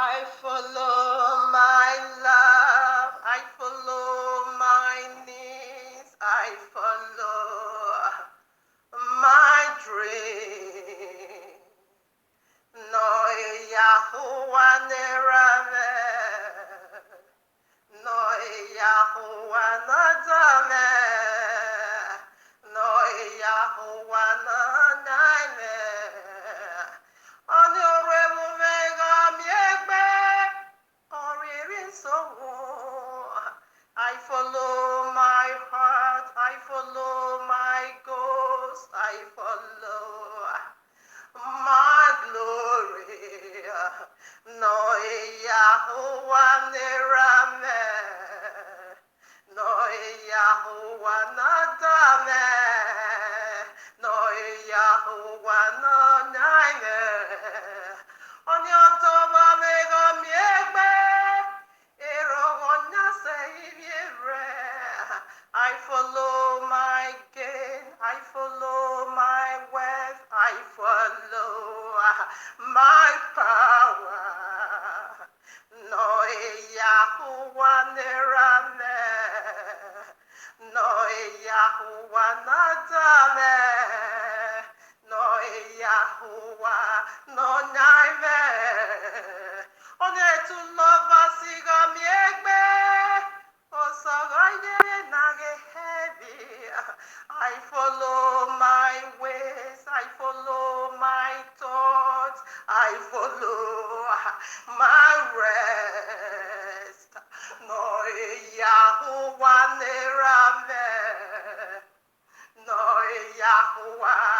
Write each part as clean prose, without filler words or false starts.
I follow my love, I follow my needs, I follow my dream. No Yahuwah nerave, no Yahuwah nadame, no Yahuwah nanaime. Onye ọrụ emume ga-amịegbe oriri nsogbu. I follow my heart, I follow my goals, I follow my glory. No Yahuwah nerame, no Yahuwah nadame, no Yahuwah no naime. Onye ọtọba mego miegbe, erogonya seiriere. I follow my gain, I follow my wealth, I follow my power. No Yahuwah nerame, no Yahuwah nadame, no Yahuwah no naime. Onye tu lova siga miegbe, osoga yere nage heavy. I follow my ways, I follow my thoughts, I follow my rest. No Yahuwah nerame, no Yahuwah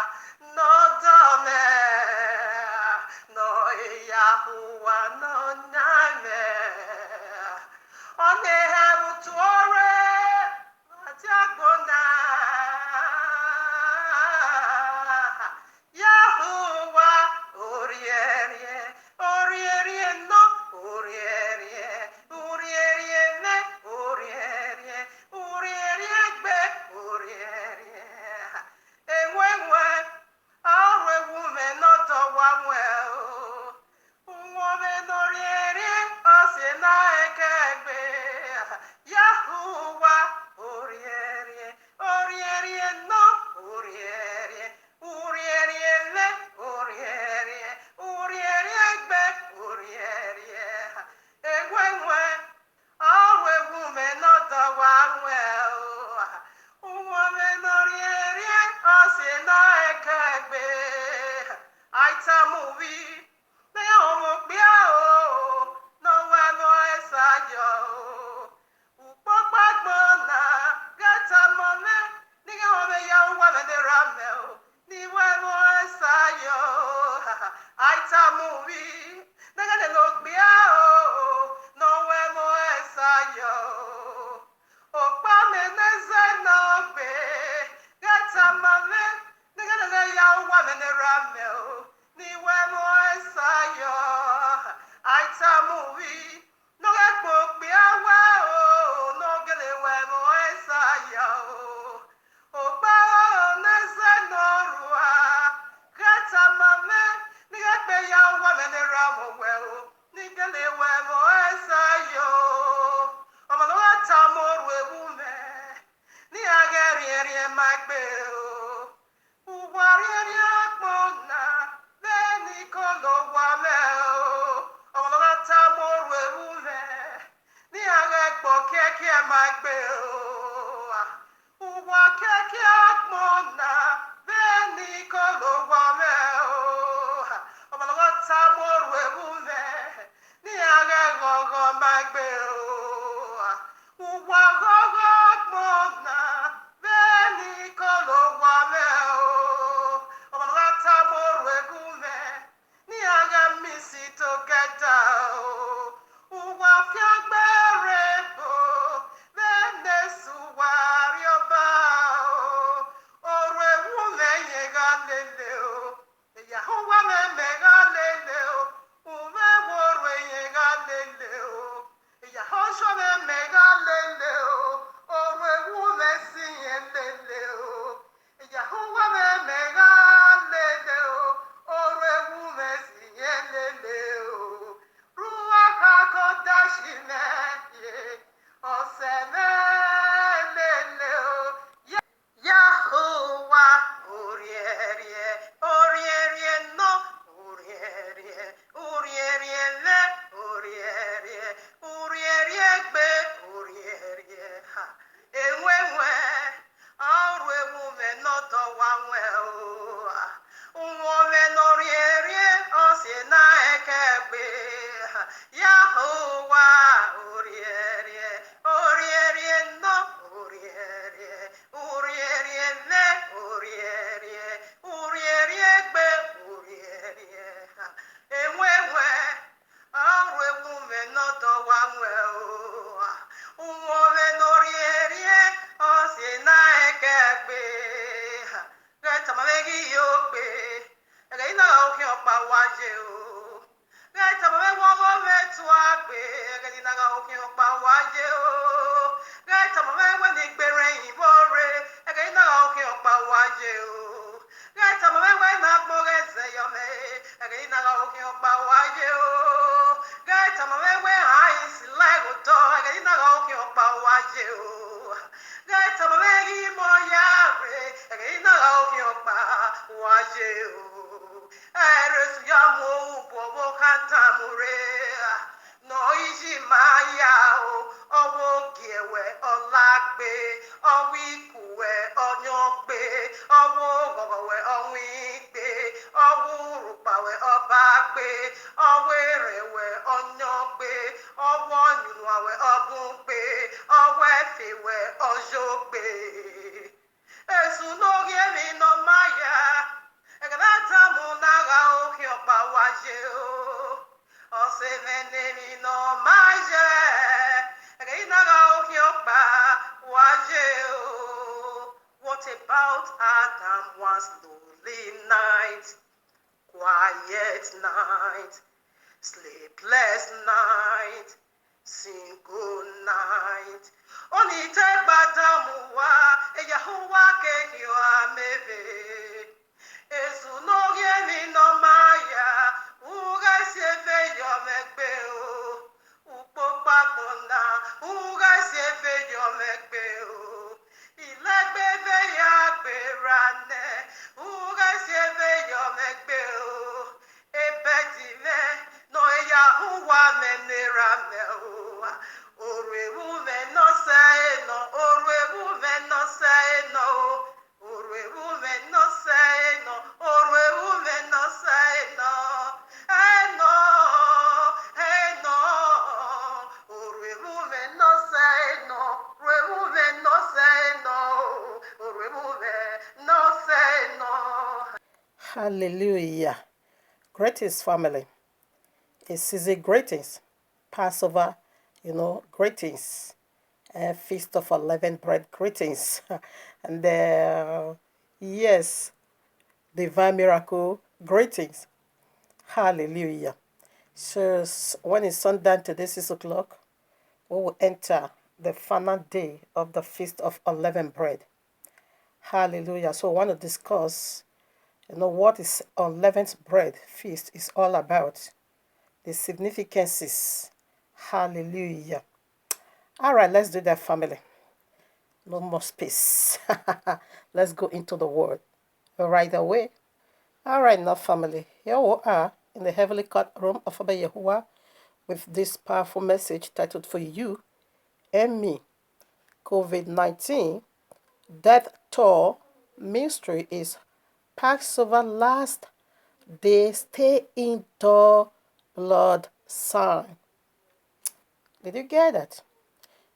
no dame, no Yahuwah no name. Onye hebu tuore, Matiagona. Yahuwah, Orierie, Orierie no, Orierie, Orierie ne, Orierie, Orierie gbe, Orierie. Enwenwe, awe wume no do wanwe o. Nwome no rierie, ose na ekegbe. Yahuwah, Orierie, Orierie no, Orierie, Orierie le, Orierie, Orierie gbe, Orierie. Enwenwe, awe wume no do wanwe o. Nwome no rierie, ose na ekegbe. Aitamuwi, ne omo bia o, no we no esayo o. Ukpokpagbona, geta mome, nige ome ya uwa me de rame o. Ni we no esayo o. Aitamuwi, nige ne no bia o, no we no esayo o. Okpa me neze no gbe, geta mome, nige ne ya uwa me de rame o. Ni we no esayo, Aitamuwi, no ekpo pe awa o, no gele we no esayo o. Okpa o neze no rua, geta mame, ni ekpe ya uwa me de ramo we o. Ni gele we no esayo o. Omo no atamoru ewume, ni ageri magbe o. Uwari akpona, beni kolo wame o. Ọmọlọ́lá tá moru ewume, ni agekpo keke magbe o. Uwa keke akpona, beni kolo wame o. Ọmọlọ́lá tá moru ewume. Yahuwah, Urierie, Urierie, no, Urierie, Urierie, ne, Urierie, Urierie, be, Urierie, Ewewe, Awe, woman, not the one well, Woman, Urierie, Osinaeke, Get a Magi Yoke, again, I'll help my watch. Gata mwe wogo vetu agbe gadi naga okin opa waje o gata mwe wani gbere ibore gadi naga okin opa waje o gata mwe wani agbore zeyome gadi naga okin opa waje o gata mwe wani haisi lego to gadi naga okin opa waje o gata mwe gi mo yare gadi naga okin opa waje o eresu ya mo bobo kanta mure no iji maya o owo giewe olagbe owi kuwe onyogbe owo gogowe onwigbe owo rupawe obagbe owo erewe onyogbe owo nyunuawe obugbe owo efewe ojogbe esu n'oge mi no maya Egadata munaga oki opa waje o Osevenemi no maje Egainaga oki opa waje o What about Adam one lonely night Quiet night Sleepless night Single night Oni te badamuwa Eyahuwa kekyo ameve Esu n'oge mi no maya, uga si efe yo mekpe o. Ukpo pagbona, uga si efe yo mekpe o. Ilegbe fe ya gberane, uga si efe yo mekpe o. Epetime, no eya huwa menera me o. Orewu me no say no, orewu me no say no. Orewu me no say no, orewu me no say no. Hey no, hey no. Orewu me no say no, orewu me no say no. Orewu me no say no. Hallelujah. Greetings, family. It's season greetings. Passover, greetings. Feast of Unleavened Bread greetings. And yes, Divine Miracle greetings. Hallelujah. So when it's sundown today, 6 o'clock, we will enter the final day of the Feast of Unleavened Bread. Hallelujah. So I want to discuss, what is Unleavened Bread Feast is all about. The significances. Hallelujah. All right, let's do that, family. No more space. Let's go into the word right away. All right, now, family. Here we are in the heavenly courtroom of Abba Yahuwah with this powerful message titled For You and Me. COVID-19 Death Toll Mystery is Passover last day stay indoor blood sign. Did you get that?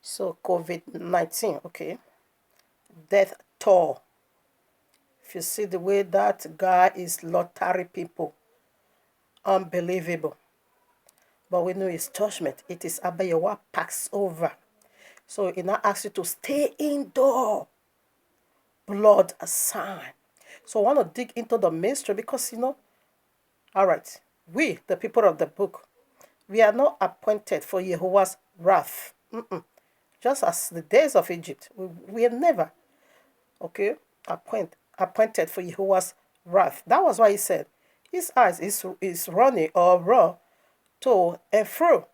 So COVID-19, okay. Death toll. If you see the way that guy is lottery people, unbelievable. But we know it's judgment. It is Abba Yahuwah Passover. So he now asks you to stay indoor. Blood sign. So I want to dig into the mystery because, all right, we, the people of the book, we are not appointed for Yahuwah's wrath. Just as the days of Egypt, we are never, appointed for Yahuwah's wrath. That was why he said, his eyes is running or raw to and fro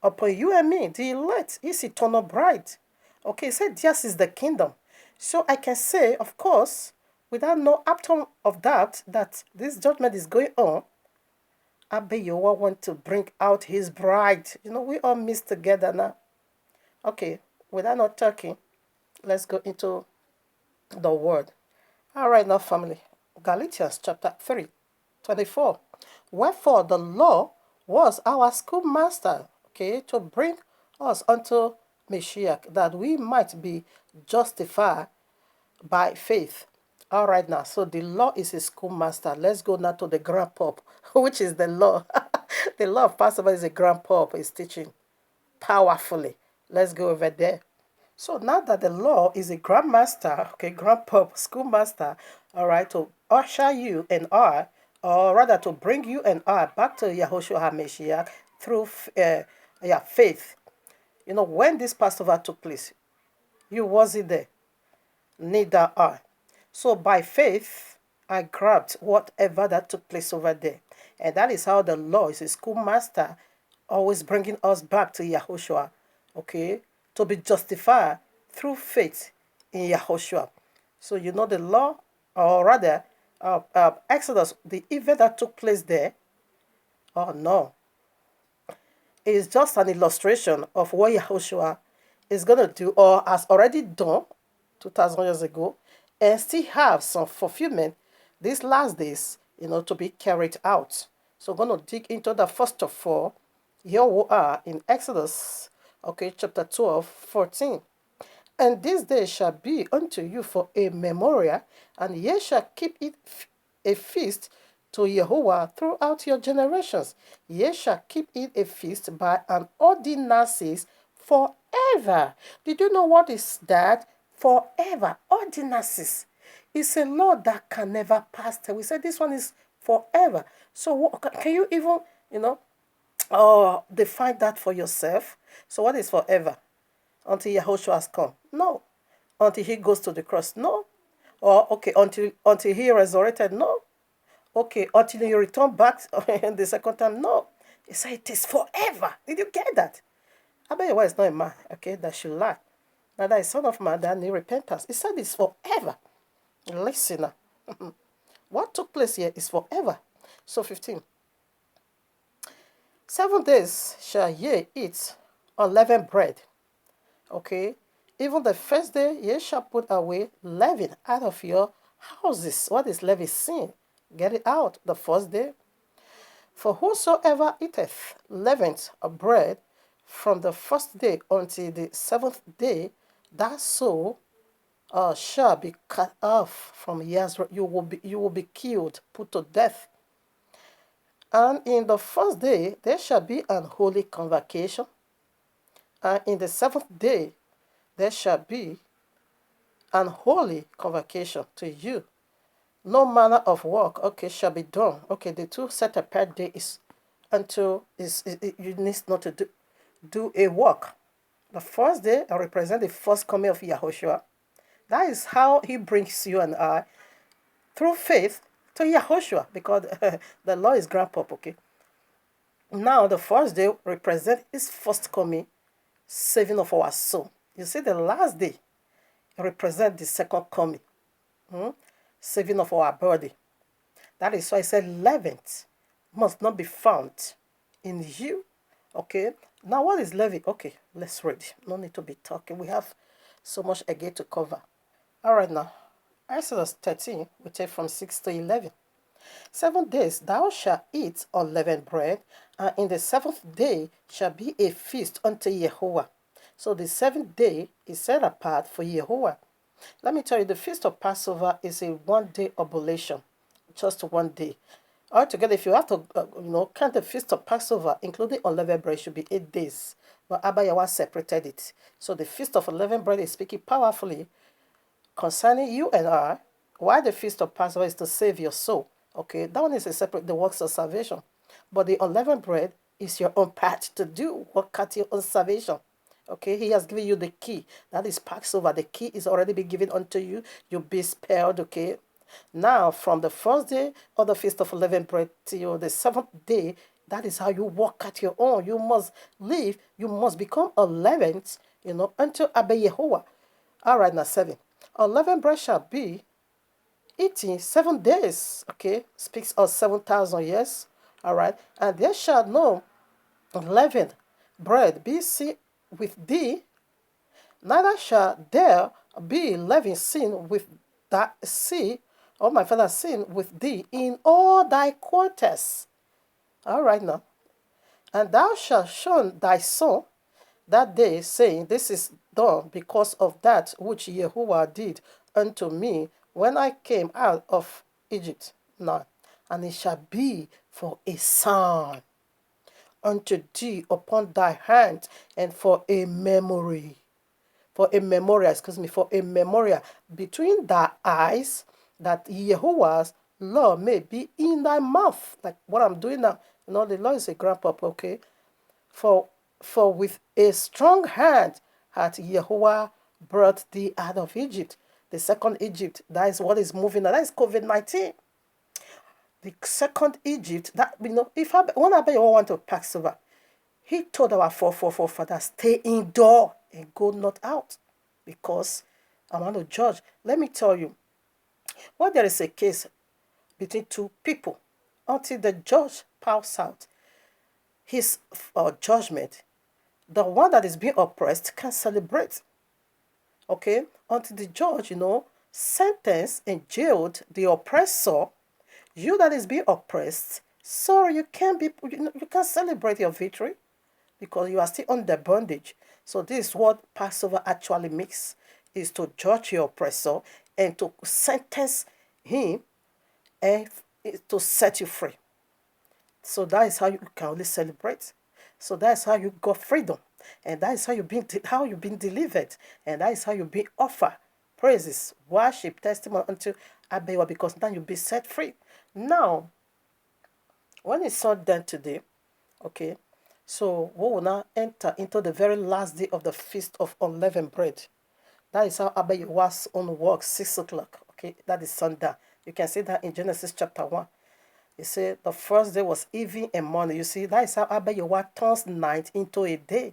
upon you and me, the elect, his eternal bride. Okay, he said, yes, is the kingdom. So I can say, of course, without no atom of doubt, that this judgment is going on. Abba Yahuwah want to bring out his bride. We all mix together now. Okay, without not talking, let's go into the word. All right, now, family. Galatians chapter 3, 24. Wherefore the law was our schoolmaster, okay, to bring us unto Mashiach, that we might be justified by faith. All right, now, so the law is a schoolmaster. Let's go now to the grand pope, which is the law. The law of Passover is a grand pope, is teaching powerfully. Let's go over there. So now that the law is a grandmaster, okay, grand pope, schoolmaster, all right, to usher you and I, or rather to bring you and I back to Yahushua HaMashiach through faith. You know, when this Passover took place, you wasn't there, neither I. So by faith, I grabbed whatever that took place over there. And that is how the law is a schoolmaster, always bringing us back to Yahushua, okay, to be justified through faith in Yahushua. So you know the law, or rather, Exodus, the event that took place there, oh no, is just an illustration of what Yahushua is going to do or has already done 2,000 years ago and still have some fulfillment these last days, you know, to be carried out. So we're going to dig into the first of all. Here we are in Exodus, okay, chapter 12, 14. And this day shall be unto you for a memorial, and ye shall keep it a feast to Jehovah throughout your generations. Ye shall keep it a feast by an ordinances forever. Did you know what is that? Forever. Ordinances. It's a law that can never pass. We said this one is forever. So can you even, define that for yourself? So what is forever? Until Yahushua has come? No. Until he goes to the cross? No. Or, okay, until he resurrected? No. Okay, until you return back the second time? No. He said it is forever. Did you get that? I bet you why it's not a man, okay, that should lie. Now that is son of man that need repentance. He said it's forever. Listen now. What took place here is forever. So 15. 7 days shall ye eat unleavened bread. Okay. Even the first day ye shall put away leaven out of your houses. What is leaven? Sin. Get it out the first day. For whosoever eateth leavened bread from the first day until the 7th day, that soul shall be cut off from years. You will be killed, put to death. And in the first day there shall be an holy convocation, and in the 7th day there shall be an holy convocation to you. No manner of work, okay, shall be done. Okay, the 2 set apart days until you need not to do a work. The first day represents the first coming of Yahushua. That is how he brings you and I through faith to Yahushua, because the law is grand pop, okay? Now the first day represents his first coming, saving of our soul. You see, the last day represents the second coming, saving of our body. That is why I said leaven must not be found in you. Okay. Now what is leaven? Okay, let's read. No need to be talking. We have so much again to cover. All right, now Exodus 13, we take from 6 to 11. 7 days thou shalt eat unleavened bread, and in the 7th day shall be a feast unto Jehovah. So the 7th day is set apart for Jehovah. Let me tell you, the feast of Passover is a 1-day oblation, just 1 day. Altogether, if you have to, count the feast of Passover, including unleavened bread, should be 8 days. But Abba Yahweh separated it. So the feast of unleavened bread is speaking powerfully concerning you and I. Why the feast of Passover is to save your soul. Okay, that one is a separate, the works of salvation. But the unleavened bread is your own part to do work at your own salvation. Okay, he has given you the key. That is Passover. The key is already been given unto you. You'll be spared, okay? Now, from the first day of the Feast of Unleavened Bread till the 7th day, that is how you walk at your own. You must live. You must become unleavened, until Abba Yehovah. All right, now 7. Unleavened bread shall be eaten 7 days, okay? Speaks of 7,000 years, all right? And there shall no unleavened bread be seen with thee, neither shall there be leaven seen with that sea, or my father seen with thee in all thy quarters. All right now. And thou shalt show thy son that day, saying, This is done because of that which Yahuwah did unto me when I came out of Egypt. Now, and it shall be for a sign unto thee upon thy hand, and for a memory. For a memorial, for a memorial between thy eyes, that Yahuwah's law may be in thy mouth. Like what I'm doing now. The law is a grandpapa, okay? For for with a strong hand hath Yahuwah brought thee out of Egypt. The second Egypt, that is what is moving now. That is COVID-19. The second Egypt, that if when Abayawa went to Passover, he told our forefathers, stay indoor and go not out, because I want to judge. Let me tell you, when there is a case between two people, until the judge pours out his judgment, the one that is being oppressed can celebrate. Okay? Until the judge, sentenced and jailed the oppressor, you that is being oppressed, sorry, you can't celebrate your victory, because you are still under bondage. So this is what Passover actually makes, is to judge your oppressor and to sentence him and to set you free. So that is how you can only celebrate. So that is how you got freedom. And that is how you've been delivered. And that is how you've been offered praises, worship, testimony unto Abayawa, because now you'll be set free. Now, when it's all done today, okay, so we will now enter into the very last day of the Feast of Unleavened Bread. That is how Abayawa's own work, 6 o'clock. Okay, that is sundown. You can see that in Genesis chapter 1. You see, the first day was evening and morning. You see, that is how Abayawa turns night into a day.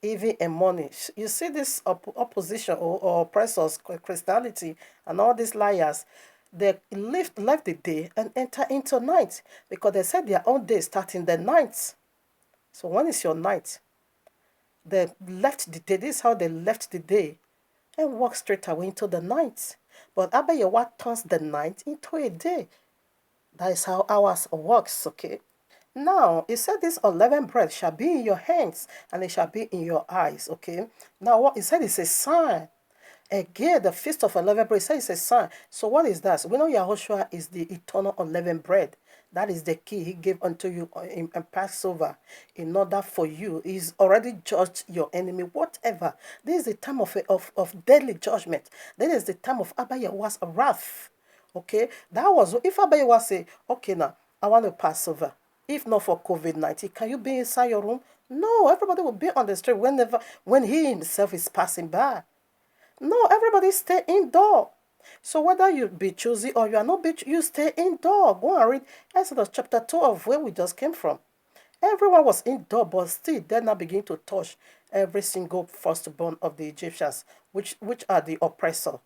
Evening and morning. You see this opposition or oppressors, Christianity, and all these liars, they left the day and enter into night, because they said their own day starting the night. So when is your night? They left the day. This is how they left the day and walked straight away into the night. But Abayawa turns the night into a day. That is how ours works, okay? Now, it said this unleavened bread shall be in your hands, and it shall be in your eyes, okay? Now, what it said is a sign. Again, the feast of unleavened bread, it says it's a sign. So what is that? We know Yahushua is the eternal unleavened bread. That is the key he gave unto you in Passover, in order for you. He's already judged your enemy, whatever. This is the time of deadly judgment. This is the time of Abayawa's wrath. Okay, that was if Abayawa say, okay, now I want to Passover. If not for COVID-19, can you be inside your room? No, everybody will be on the street when he himself is passing by. No, everybody stay indoor. So whether you be choosy or you are not, you stay indoor. Go and read Exodus chapter 12, where we just came from. Everyone was indoor, but still they now begin to touch every single firstborn of the Egyptians, which are the oppressor.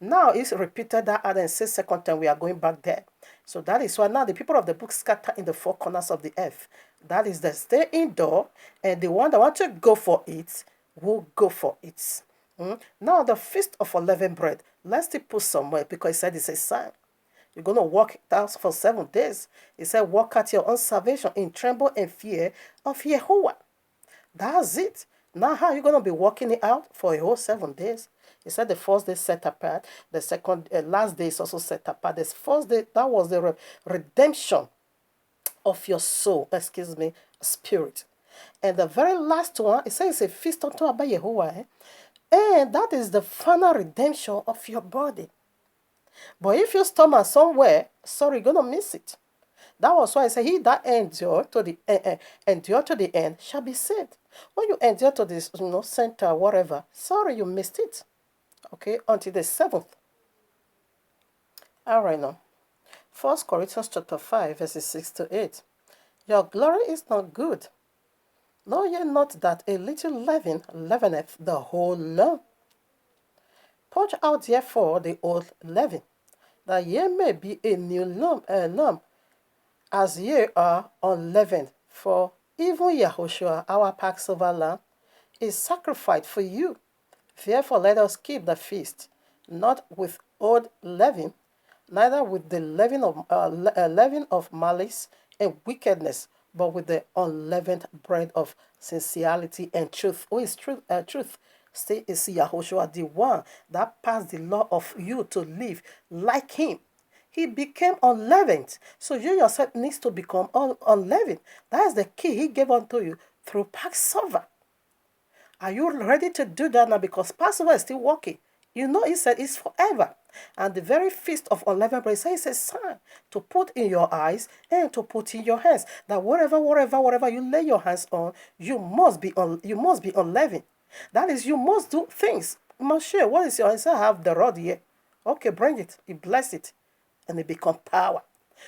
Now it's repeated that and then says second time we are going back there. So that is why now the people of the book scatter in the four corners of the earth. That is the stay indoor, and the one that want to go for it will go for it. Now the feast of unleavened bread, let's still put somewhere, because it said it's a sign. You're going to walk it out for 7 days. It said, walk out your own salvation in tremble and fear of Yahuwah. That's it. Now how are you going to be walking it out for a whole 7 days? He said the first day set apart, the second, last day is also set apart. The first day, that was the redemption of your soul, spirit. And the very last one, it says it's a feast unto Abba Yahuwah. And that is the final redemption of your body. But if you stomach somewhere, sorry, you're going to miss it. That was why I say, he that endure to the end shall be saved. When you endure to this center, whatever, sorry, you missed it. Okay, until the 7th. All right now. 1 Corinthians chapter 5, verses 6 to 8. Your glory is not good. Know ye not that a little leaven leaveneth the whole lump? Purge out therefore the old leaven, that ye may be a new lump, as ye are unleavened. For even Yahushua, our Passover lamb, is sacrificed for you. Therefore let us keep the feast, not with old leaven, neither with the leaven of malice and wickedness, but with the unleavened bread of sincerity and truth. Who is truth? Truth. Say is Yahushua, the one that passed the law of you to live like him. He became unleavened. So you yourself needs to become unleavened. That is the key he gave unto you through Passover. Are you ready to do that now? Because Passover is still working. You know, he said it's forever. And the very feast of unleavened bread, it's a sign to put in your eyes and to put in your hands. That whatever you lay your hands on, you must be unleavened. That is, you must do things. Moshe, what is your answer? I have the rod here. Okay, bring it. He bless it. And it become power.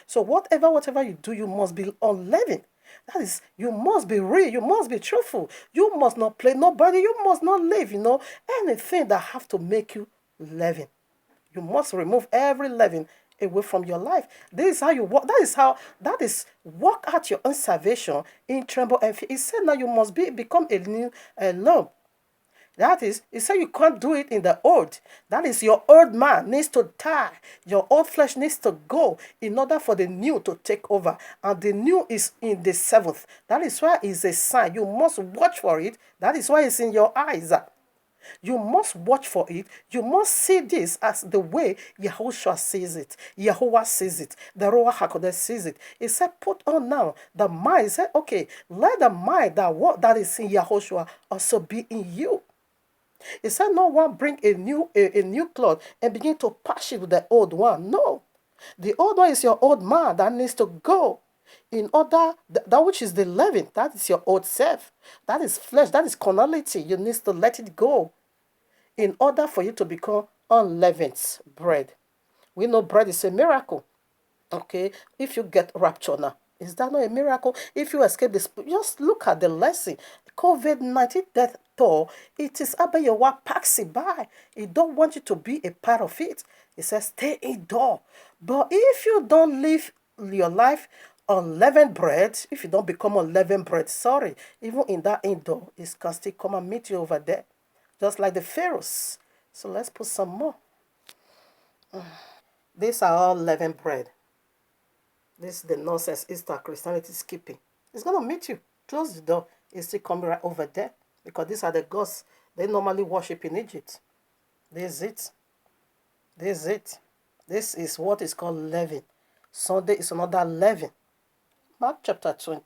So whatever you do, you must be unleavened. That is, you must be real. You must be truthful. You must not play nobody. You must not live, anything that have to make you leaven. You must remove every leaven away from your life. This is how you walk. That is walk out your own salvation in tremble and fear. He said now you must become a new lamb. That is, he said you can't do it in the old. That is, your old man needs to die. Your old flesh needs to go in order for the new to take over. And the new is in the seventh. That is why it's a sign. You must watch for it. That is why it's in your eyes. You must watch for it. You must see this as the way Yahushua sees it. Yahuwah sees it. The Ruach HaKodesh sees it. He said, put on now the mind. He said, okay, let the mind that is in Yahushua also be in you. He said, no one bring a new cloth and begin to patch it with the old one. No. The old one is your old man that needs to go. In order, that which is the leaven, that is your old self. That is flesh, that is carnality. You need to let it go in order for you to become unleavened bread. We know bread is a miracle. Okay, if you get rapture now, is that not a miracle? If you escape this, just look at the lesson. COVID-19 death toll, it is Abayawa Paxi by. He don't want you to be a part of it. He says, stay indoor. But if you don't live your life unleavened bread, if you don't become unleavened bread, sorry, even in that indoor, it can still come and meet you over there. Just like the Pharaohs. So let's put some more. These are all leavened bread. This is the nonsense Easter Christianity is keeping. It's going to meet you. Close the door. It's still coming right over there. Because these are the gods they normally worship in Egypt. This is it. This is it. This is what is called leaven. Sunday is another leaven. Mark chapter 2,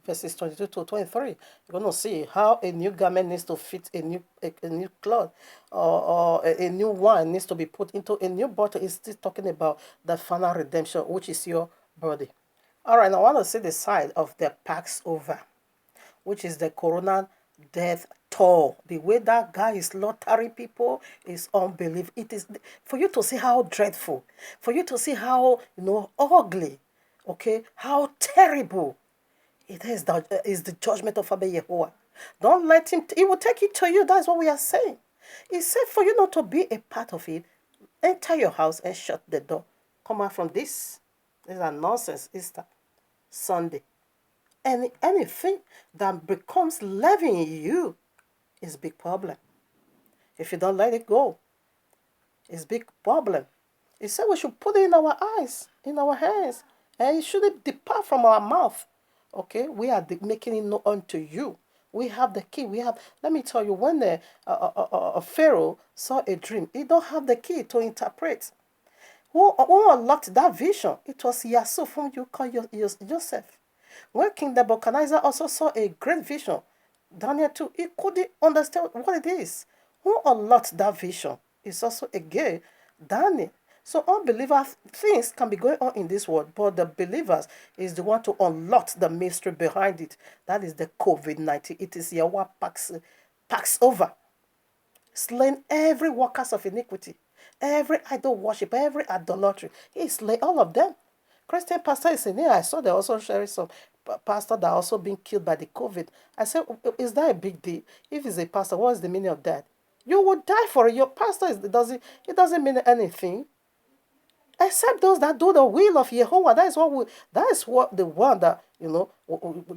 verses 22 to 23. You're going to see how a new garment needs to fit a new cloth, or a new wine needs to be put into a new bottle. It's still talking about the final redemption, which is your body. All right, now I want to see the side of the Passover, which is the coronal death toll. The way that guy is slaughtering people is unbelievable. It is for you to see how dreadful, for you to see how ugly, okay, how terrible it is. That is the judgment of Abba Yehovah. Don't let him. He will take it to you. That's what we are saying. He said for you not to be a part of it. Enter your house and shut the door. Come out from this. These are nonsense. Easter Sunday. Anything that becomes leaven in you is a big problem. If you don't let it go, it's a big problem. He said we should put it in our eyes, in our hands, and it shouldn't depart from our mouth. Okay, we are making it known unto you. We have the key. Let me tell you, when a Pharaoh saw a dream, he don't have the key to interpret. Who unlocked that vision? It was Yasuf, whom you call Joseph. When King Nebuchadnezzar also saw a great vision, Daniel too, he couldn't understand what it is. Who unlocked that vision? It's also again Daniel. So unbeliever things can be going on in this world, but the believers is the one to unlock the mystery behind it. That is the COVID-19. It is Yahweh Pax over. Slain every workers of iniquity, every idol worship, every idolatry. He slain all of them. Christian pastor is in here. I saw they also sharing some pastor that also being killed by the COVID. I said, is that a big deal? If it's a pastor, what is the meaning of that? You will die for it. Your pastor it doesn't mean anything. Except those that do the will of Jehovah. That is what the one that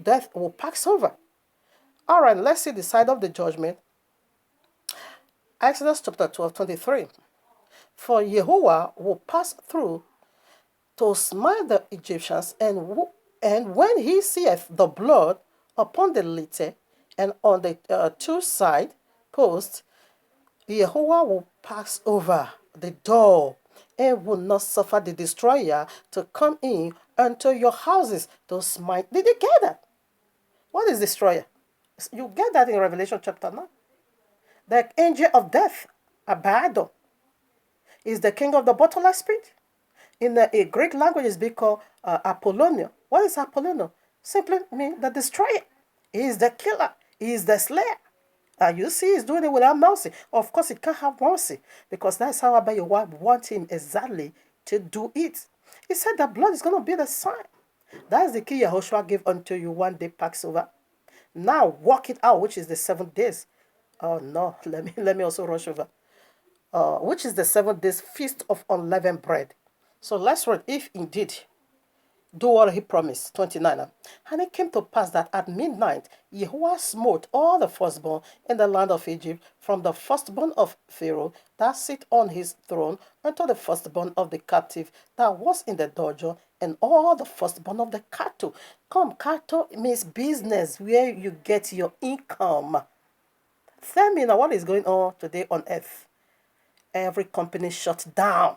death will pass over. All right, let's see the side of the judgment. Exodus chapter 12:23. For Jehovah will pass through to smite the Egyptians and And when he seeth the blood upon the litter and on the two side posts, Jehovah will pass over the door and will not suffer the destroyer to come in unto your houses to smite. Did you get that? What is destroyer? You get that in Revelation chapter 9. The angel of death, Abaddon, is the king of the bottomless pit. In the Greek language, it's being called Apollonia. What is Apollonia? Simply means the destroyer. He is the killer. He is the slayer. You see, he's doing it without mercy. Of course, he can't have mercy because that's how Abba Yahweh want him exactly to do it. He said that blood is going to be the sign. That's the key Yahushua gave unto you one day Passover. Now walk it out, which is the 7 days. Oh no, let me also rush over. Which is the 7 days feast of unleavened bread. So let's read, if indeed do what he promised. 29. And it came to pass that at midnight Jehovah smote all the firstborn in the land of Egypt, from the firstborn of Pharaoh that sit on his throne unto the firstborn of the captive that was in the dungeon, and all the firstborn of the cattle. Come, cattle means business, where you get your income. Tell me now, what is going on today on earth? Every company shut down.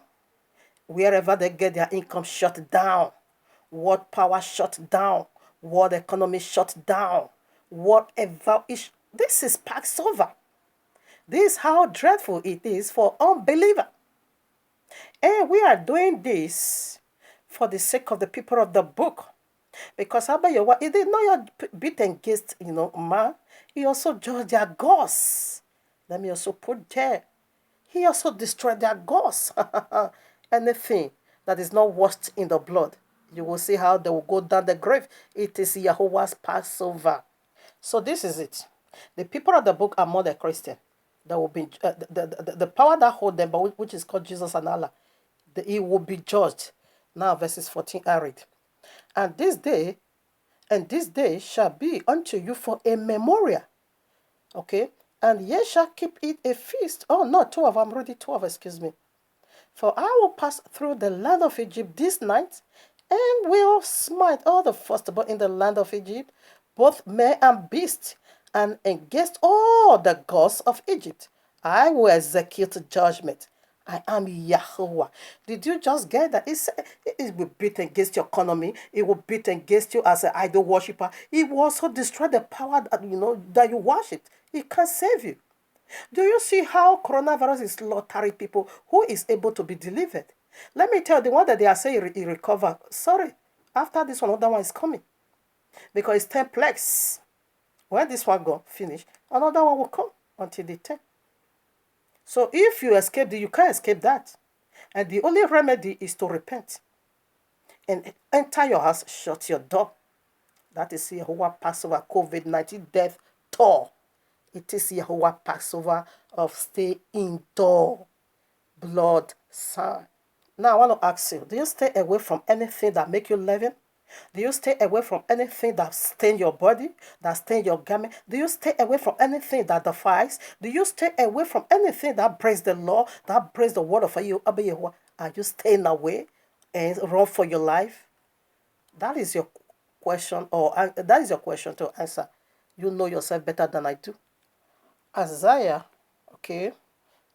Wherever they get their income shut down. World power shut down. World economy shut down. Whatever is, this is Passover. This is how dreadful it is for unbeliever. And we are doing this for the sake of the people of the book. Because Abba Yahweh, he did not beat against, man. He also judged their gods. Let me also put there. He also destroyed their gods. Anything that is not washed in the blood, you will see how they will go down the grave. It is Yahweh's Passover. So this is it. The people of the book are more than Christian. There will be the power that hold them, but which is called Jesus and Allah. He will be judged. Now verses 14 I read. And this day shall be unto you for a memorial. Okay? And ye shall keep it a feast. Oh, no, 12. I'm reading 12, excuse me. For I will pass through the land of Egypt this night, and will smite all the firstborn in the land of Egypt, both man and beast, and against all the gods of Egypt. I will execute judgment. I am Yahweh. Did you just get that? It will beat against your economy. It will beat against you as an idol worshiper. It will also destroy the power that you worship. It can't save you. Do you see how coronavirus is slaughtering people who is able to be delivered? Let me tell you, the one that they are saying he recover. Sorry, after this one, another one is coming. Because it's 10 plagues. When this one go finish, another one will come until the 10. So if you escape, you can't escape that. And the only remedy is to repent. And enter your house, shut your door. That is Yahweh Passover, COVID-19 death toll. It is Yahweh Passover of stay indoor. Blood sign. Now I want to ask you, do you stay away from anything that make you leaven? Do you stay away from anything that stain your body, that stain your garment? Do you stay away from anything that defies? Do you stay away from anything that breaks the law, that breaks the word of you? Are you staying away and run for your life? That is your question, or that is your question to answer. You know yourself better than I do. Isaiah,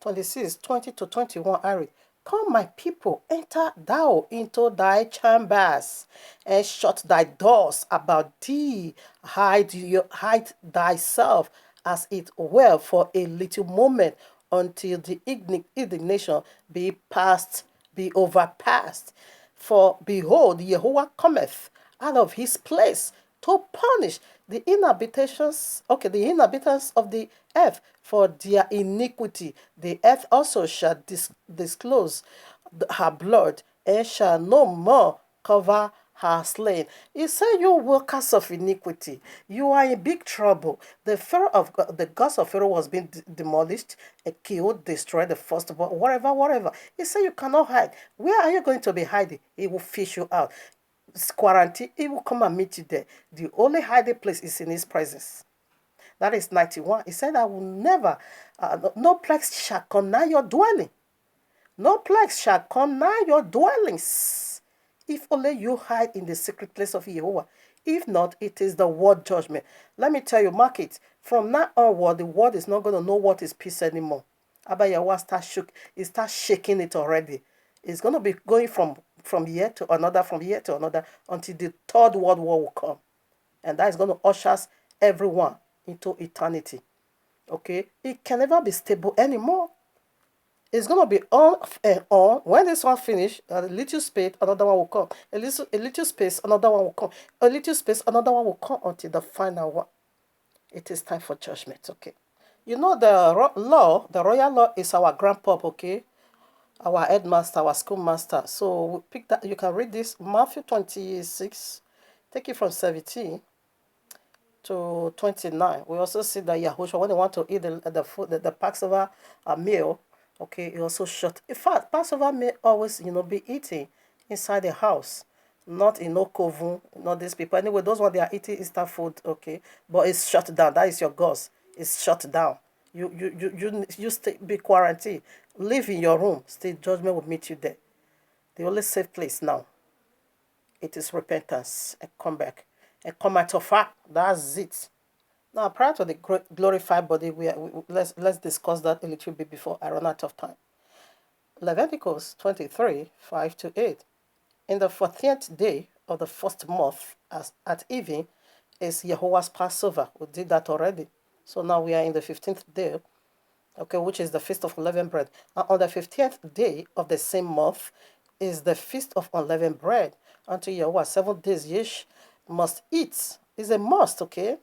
26, 20 to 21, I read. Come, my people, enter thou into thy chambers, and shut thy doors about thee. Hide thyself as it were for a little moment, until the indignation be overpassed. For behold, Jehovah cometh out of his place to punish the inhabitants of the earth for their iniquity. The earth also shall disclose her blood, and shall no more cover her slain. He said, you workers of iniquity, you are in big trouble. The gods of Pharaoh was being demolished, killed, destroyed, the firstborn, whatever. He said, you cannot hide. Where are you going to be hiding? He will fish you out. Quarantine, he will come and meet you there. The only hiding place is in his presence. That is 91. He said, I will never, no plagues shall come nigh your dwelling. No plagues shall come nigh your dwellings. If only you hide in the secret place of Jehovah. If not, it is the world judgment. Let me tell you, mark it. From now onward, the world is not going to know what is peace anymore. Abba Yahweh starts shaking it already. It's going to be going from year to another, from year to another, until the third world war will come. And that is going to usher everyone into eternity. Okay? It can never be stable anymore. It's going to be on and on. When this one finish, a little space, another one will come. A little space, another one will come. A little space, another one will come until the final one. It is time for judgment, okay? You know the royal law is our grandpop, okay? Our headmaster, our schoolmaster. So we pick that. You can read this Matthew 26, take it from 17 to 29. We also see that Yahushua, when they want to eat the food, the Passover meal, okay, he also shut. In fact, Passover may always, be eating inside the house, not in Okovu, not these people. Anyway, those ones they are eating Easter food, okay, but it's shut down. That is your gods. It's shut down. You stay, be quarantined. Live in your room. Still, judgment will meet you there. The only safe place now, it is repentance and come back and come out of her. That's it. Now, prior to the glorified body, let's discuss that a little bit before I run out of time. Leviticus 23, 5 to 8. In the 14th day of the first month, at evening, is Jehovah's Passover. We did that already. So now we are in the 15th day, okay, which is the Feast of Unleavened Bread. And on the 15th day of the same month is the Feast of Unleavened Bread. Unto Jehovah, 7 days ye must eat. It's a must, okay?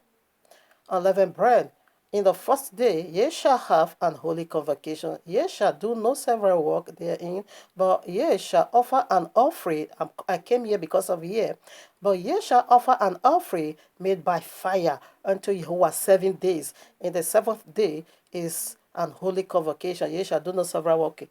Unleavened bread. In the first day ye shall have an holy convocation. Ye shall do no several work therein, but ye shall offer an offering. I came here because of ye. But ye shall offer an offering made by fire unto Jehovah 7 days. In the 7th day is an holy convocation. Ye shall do no several work.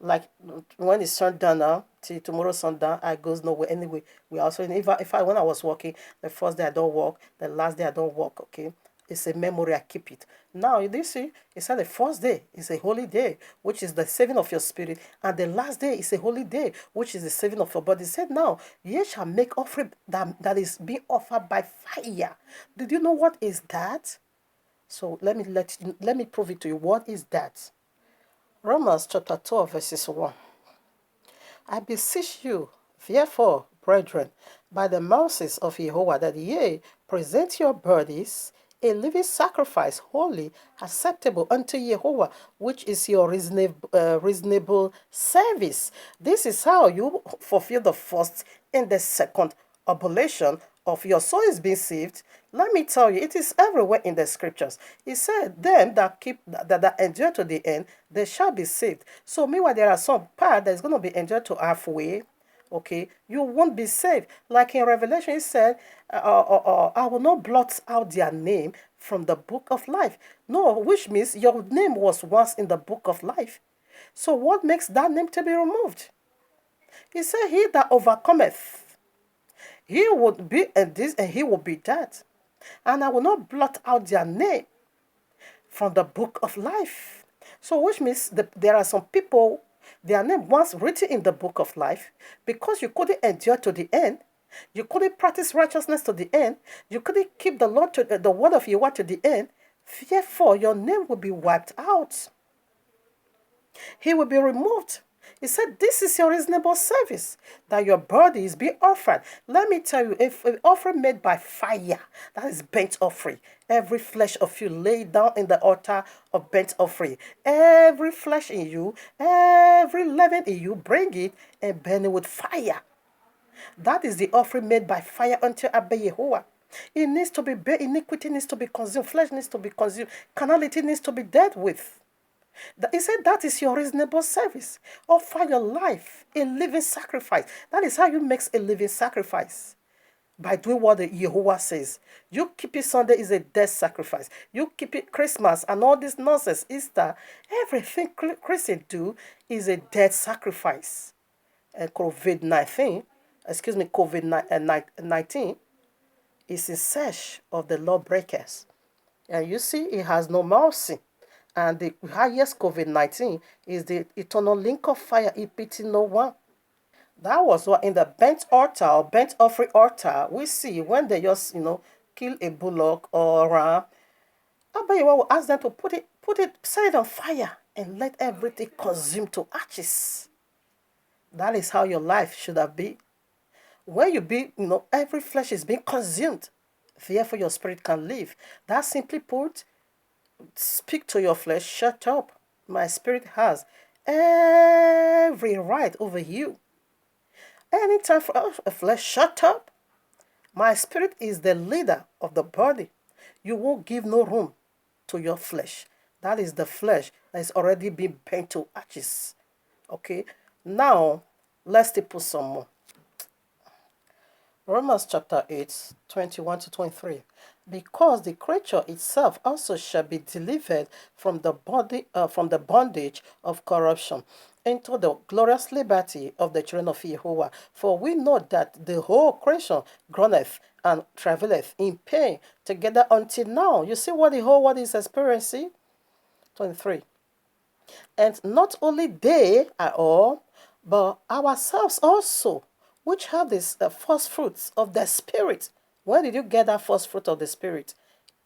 Like when it's sundown now, till tomorrow sundown, I goes nowhere anyway. We also, when I was working, the first day I don't work, the last day I don't work, okay? It's a memory, I keep it. Now, you see, it said the first day is a holy day, which is the saving of your spirit, and the last day is a holy day, which is the saving of your body. It said, now, ye shall make offering that is being offered by fire. Did you know what is that? So let me prove it to you. What is that? Romans chapter 12, verses 1. I beseech you, therefore, brethren, by the mercies of Jehovah, that ye present your bodies a living sacrifice, holy, acceptable unto Jehovah, which is your reasonable service. This is how you fulfill the first and the second oblation of your soul is being saved. Let me tell you, it is everywhere in the scriptures. He said, them that endure to the end, they shall be saved. So meanwhile, there are some part that's going to be endured to halfway. Okay, you won't be saved. Like in Revelation, it said, I will not blot out their name from the book of life. No, which means your name was once in the book of life. So what makes that name to be removed? He said, he that overcometh, he would be in this and he will be that. And I will not blot out their name from the book of life. So which means there are some people, their name once written in the book of life, because you couldn't endure to the end, you couldn't practice righteousness to the end, you couldn't keep the Lord to the word of Yahweh to the end, therefore your name will be wiped out. He will be removed. He said, this is your reasonable service, that your body is being offered. Let me tell you, if an offering made by fire, that is burnt offering. Every flesh of you lay down in the altar of burnt offering. Every flesh in you, every leaven in you, bring it and burn it with fire. That is the offering made by fire unto Abba Yehovah. It needs to be burnt. Iniquity needs to be consumed. Flesh needs to be consumed. Carnality needs to be dealt with. He said that is your reasonable service. Offer your life a living sacrifice. That is how you make a living sacrifice. By doing what the Jehovah says. You keep it Sunday is a death sacrifice. You keep it Christmas and all this nonsense, Easter. Everything Christians do is a death sacrifice. And COVID-19 is in search of the lawbreakers. And you see, it has no mercy. And the highest COVID-19 is the eternal link of fire. It pity no one. That was what in the burnt altar or burnt offering altar we see when they just kill a bullock or a ram. Abayewa will ask them to set it on fire and let everything consume to ashes. That is how your life should have been. When you be, every flesh is being consumed. Therefore, your spirit can live. That simply put, speak to your flesh, shut up. My spirit has every right over you. Anytime for a flesh, shut up. My spirit is the leader of the body. You won't give no room to your flesh. That is the flesh that is already been burnt to ashes. Okay, now let's put some more. Romans chapter 8, 21 to 23. Because the creature itself also shall be delivered from the bondage of corruption into the glorious liberty of the children of Jehovah. For we know that the whole creation groaneth and travaileth in pain together until now. You see what the whole world is experiencing? 23. And not only they are all, but ourselves also, which have this first fruits of the Spirit. Where did you get that first fruit of the Spirit?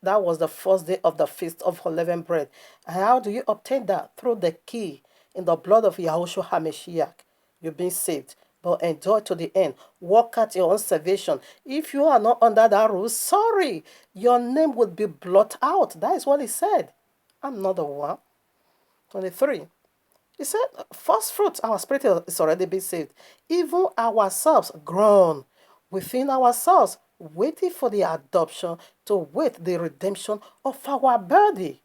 That was the first day of the feast of unleavened bread. And how do you obtain that? Through the key in the blood of Yahushua HaMashiach. You've been saved, but enjoy to the end. Work out your own salvation. If you are not under that rule, sorry, your name will be blotted out. That is what he said. I'm not the one. 23. He said, first fruits, our spirit is already been saved. Even ourselves grown within ourselves, waiting for the adoption to wait the redemption of our body.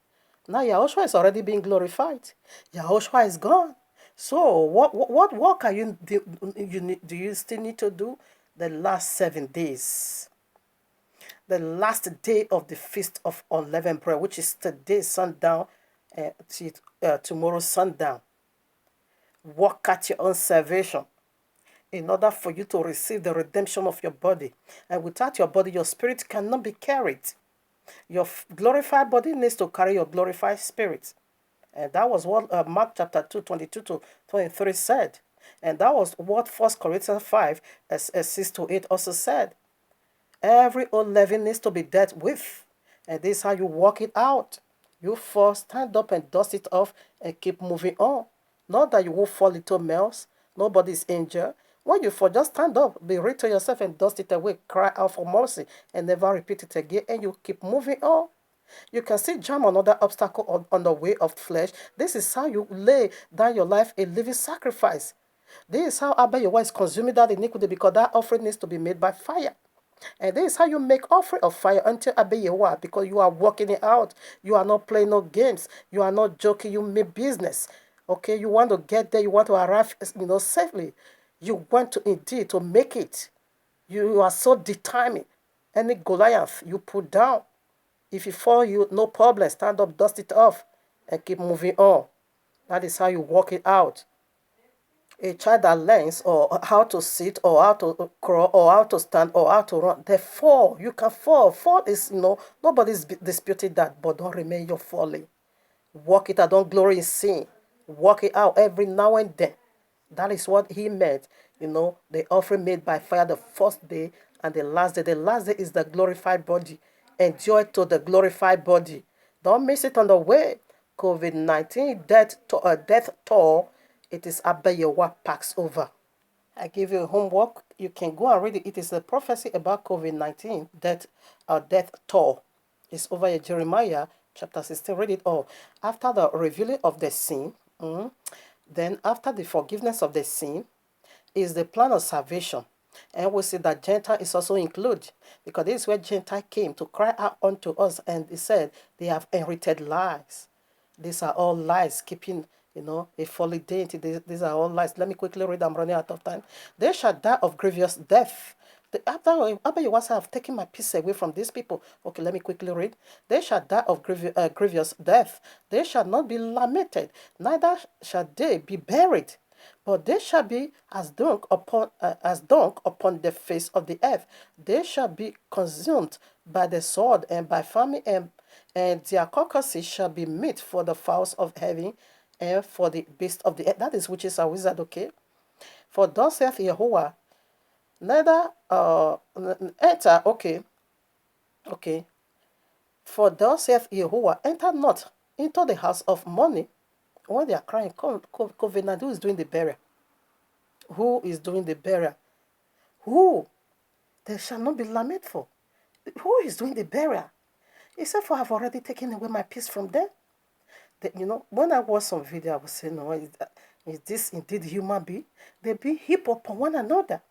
Now Yahushua is already being glorified. Yahushua is gone. So what work are do you still need to do? The last 7 days. The last day of the feast of unleavened bread, which is today sundown, tomorrow sundown. Work at your own salvation in order for you to receive the redemption of your body. And without your body, your spirit cannot be carried. Your glorified body needs to carry your glorified spirit. And that was what Mark chapter 2, 22 to 23 said. And that was what 1 Corinthians 5, 6 to 8 also said. Every old leaven needs to be dealt with. And this is how you work it out. You first stand up and dust it off and keep moving on. Not that you will fall into mess. Nobody's injured. When you fall, just stand up, be real to yourself and dust it away. Cry out for mercy and never repeat it again. And you keep moving on. You can see jam another obstacle on the way of flesh. This is how you lay down your life a living sacrifice. This is how Abba your wife is consuming that iniquity, because that offering needs to be made by fire. And this is how you make offering of fire until Abeyewa, because you are working it out. You are not playing no games. You are not joking. You make business. Okay, you want to get there. You want to arrive, safely. You want to indeed to make it. You are so determined. Any Goliath you put down. If you fall, you no problem. Stand up, dust it off, and keep moving on. That is how you work it out. A child that learns or how to sit or how to crawl or how to stand or how to run, they fall. You can fall. Fall is, nobody's disputing that, but don't remain your falling. Work it out. Don't glory in sin. Work it out every now and then. That is what he meant. The offering made by fire the first day and the last day. The last day is the glorified body. Enjoy to the glorified body. Don't miss it on the way. COVID-19 death toll. It is Abayewa packs over. I give you homework. You can go and read it. It is a prophecy about COVID-19 death toll. It's over here, Jeremiah chapter 16. Read it all. After the revealing of the sin, then after the forgiveness of the sin, is the plan of salvation. And we see that Gentile is also included, because this is where Gentile came to cry out unto us, and he said they have inherited lies. These are all lies, keeping, a folly dainty. These are all lies. Let me quickly read. I'm running out of time. They shall die of grievous death. After you have taken my peace away from these people. Okay, let me quickly read. They shall die of grievous death. They shall not be lamented, neither shall they be buried. But they shall be as dung upon the face of the earth. They shall be consumed by the sword and by famine, and their carcasses shall be meat for the fowls of heaven and for the beasts of the earth. That is witches and wizards, okay? For thus saith Yahuwah, neither enter, okay. For thus saith Yahuwah, enter not into the house of mourning when they are crying. COVID-19, who is doing the burial? Who is doing the burial? Who? There shall not be lament for. Who is doing the burial? He said, for I have already taken away my peace from them. When I watch some video, I was saying, no, is this indeed human being? They be heap upon one another.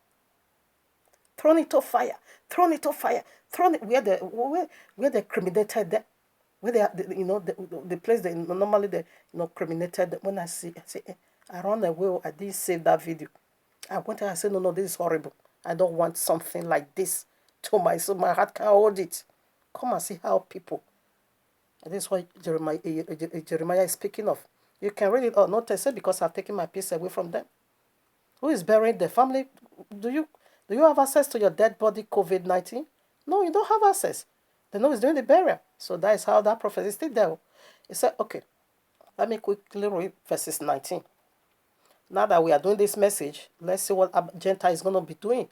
Thrown into fire, thrown into fire, thrown it where they criminated them. Where they are, the place they normally they criminated them. When I say, I run away, I didn't save that video. I went and I said, no, this is horrible. I don't want something like this to my soul. My heart can't hold it. Come and see how people. And this is what Jeremiah is speaking of. You can read it or not say because I've taken my peace away from them. Who is burying the family? Do you have access to your dead body, COVID-19? No, you don't have access. They know he's doing the burial. So that is how that prophecy stayed there. He said, okay, let me quickly read verses 19. Now that we are doing this message, let's see what Gentile is going to be doing.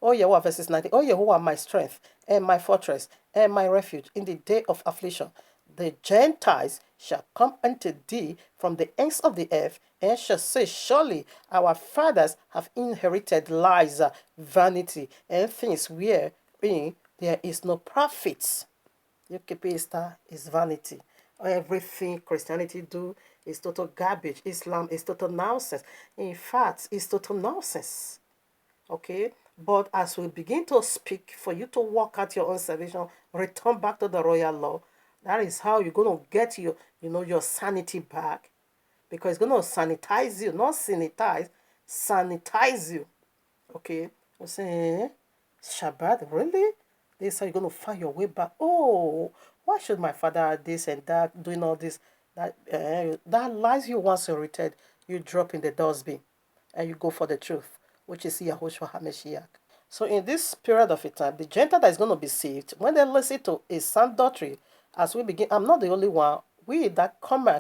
Oh Yahweh, verses 19. Oh Yahweh, my strength and my fortress and my refuge in the day of affliction. The Gentiles shall come unto thee from the ends of the earth and shall say, surely our fathers have inherited lies, vanity, and things wherein there is no profit. UKP is vanity. Everything Christianity do is total garbage. Islam is total nonsense. In fact, it's total nonsense. Okay? But as we begin to speak, for you to work out your own salvation, return back to the royal law, that is how you're going to get your sanity back. Because it's going to sanitize you, not sanitize you. Okay? You say, Shabbat, really? This is how you're going to find your way back. Oh, why should my father have this and that, doing all this? That lies you once you return, you drop in the dustbin and you go for the truth, which is Yahushua HaMashiach. So in this period of time, the Gentile that is going to be saved, when they listen to a sound doctrine, as we begin, I'm not the only one. We that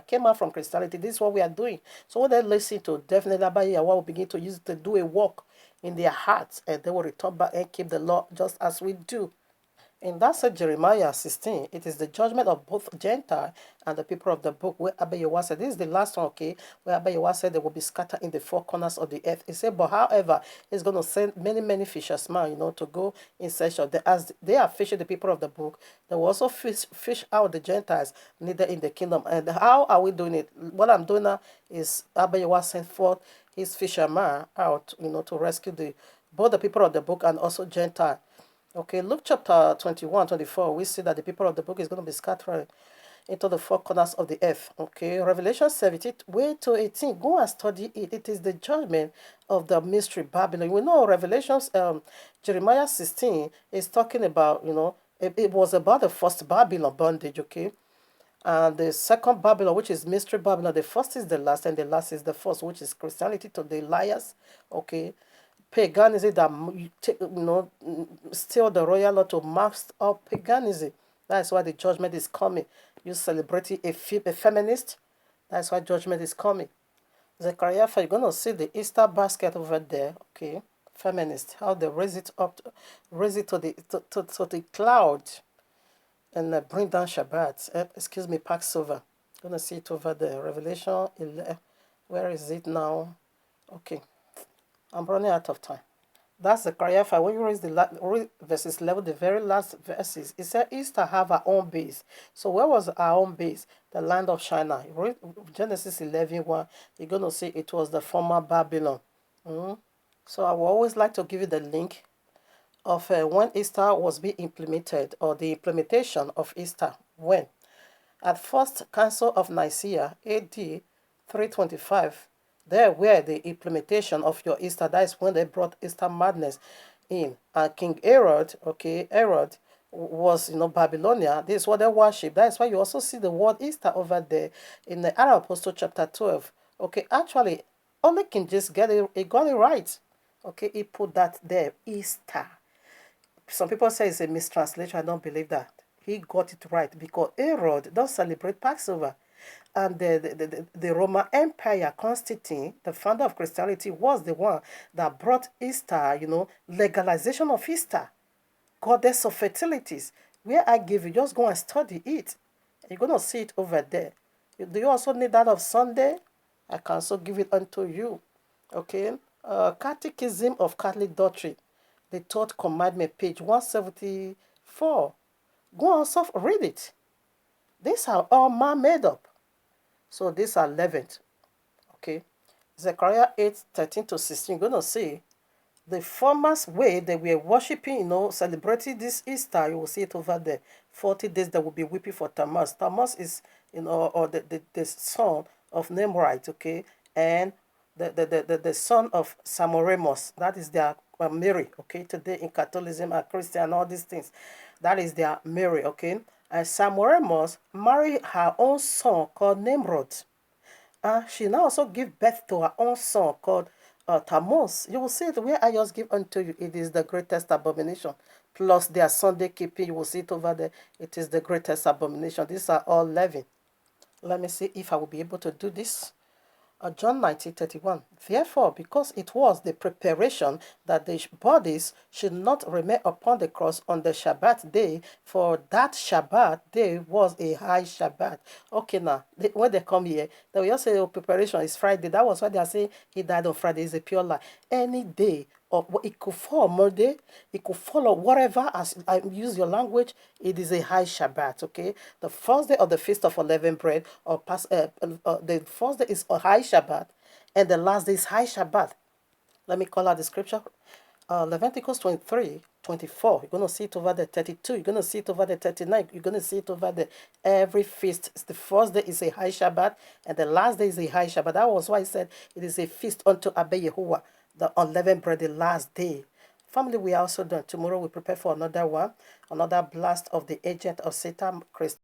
came out from Christianity, this is what we are doing. So when they listen to, definitely Abba Yahweh will begin to use it to do a work in their hearts, and they will return back and keep the law just as we do. In that said Jeremiah 16, it is the judgment of both Gentile and the people of the book where Abba Yahweh said, this is the last one, okay, where Abba Yahweh said they will be scattered in the four corners of the earth. He said, but however, he's going to send many fishermen, to go in search of them. As they are fishing the people of the book, they will also fish out the Gentiles neither in the kingdom. And how are we doing it? What I'm doing now is Abba Yahweh sent forth his fishermen out, to rescue both the people of the book and also Gentile. Okay, Luke chapter 21, 24, we see that the people of the book is going to be scattered into the four corners of the earth. Okay, Revelation 17, way to 18, go and study it. It is the judgment of the mystery Babylon. We know Revelations, Jeremiah 16 is talking about, it was about the first Babylon bondage, okay? And the second Babylon, which is mystery Babylon, the first is the last and the last is the first, which is Christianity to the liars, okay? Paganism that still the royal law to mask up paganism. That's why the judgment is coming. You celebrating a feminist, that's why judgment is coming. Zechariah, you're gonna see the Easter basket over there, okay? Feminist, how they raise it to the cloud, and bring down Shabbat. Passover. Gonna see it over there. Revelation 11. Where is it now? Okay. I'm running out of time. That's Zechariah 5. When you read verses 11, the very last verses, it said Easter have our own base. So where was our own base? The land of Shinar. You read Genesis 11:1, you're going to see it was the former Babylon. So I would always like to give you the link of when Easter was being implemented, or the implementation of Easter. When? At First Council of Nicaea, AD 325, there were the implementation of your Easter. That is when they brought Easter madness in. And King Herod was, Babylonia. This is what they worship. That is why you also see the word Easter over there in the Acts of Apostles chapter 12. Okay, actually, only King Jesus got it right. Okay, he put that there, Easter. Some people say it's a mistranslation. I don't believe that. He got it right because Herod don't celebrate Passover. And the Roman Empire, Constantine, the founder of Christianity, was the one that brought Easter, legalization of Easter, goddess of fertilities. Where I give you, just go and study it. You're going to see it over there. Do you also need that of Sunday? I can also give it unto you. Okay? Catechism of Catholic Doctrine, the third commandment, page 174. Go also read it. These are all man made up. So these are 11th. Okay? Zechariah 8:13-16. You're going to see the former way they were worshiping, celebrating this Easter. You will see it over there. 40 days they will be weeping for Tammuz. Tammuz is, or the son of Nimrod, okay? And the son of Samoremos. That is their Mary, okay? Today in Catholicism and Christian, all these things. That is their Mary, okay? And Samoremos married her own son called Nimrod. She now also gave birth to her own son called Tammuz. You will see it where I just give unto you. It is the greatest abomination. Plus their Sunday keeping, you will see it over there. It is the greatest abomination. These are all 11. Let me see if I will be able to do this. John 19:31. Therefore, because it was the preparation that the bodies should not remain upon the cross on the Shabbat day, for that Shabbat day was a high Shabbat. Okay, now, when they come here, they will just say, oh, preparation is Friday. That was why they are saying he died on Friday. It's a pure lie. Any day, or it could fall Monday, it could follow whatever, as I use your language, it is a high Shabbat, okay? The first day of the Feast of Unleavened Bread, the first day is a high Shabbat, and the last day is high Shabbat. Let me call out the scripture. Leviticus 23:24. You're going to see it over there. 32. You're going to see it over there. 39. You're going to see it over there. Every feast, the first day is a high Shabbat, and the last day is a high Shabbat. That was why I said it is a feast unto Abba Yehovah, the unleavened bread, the last day. Family, we are also done. Tomorrow we prepare for another one, another blast of the agent of Satan, Christ.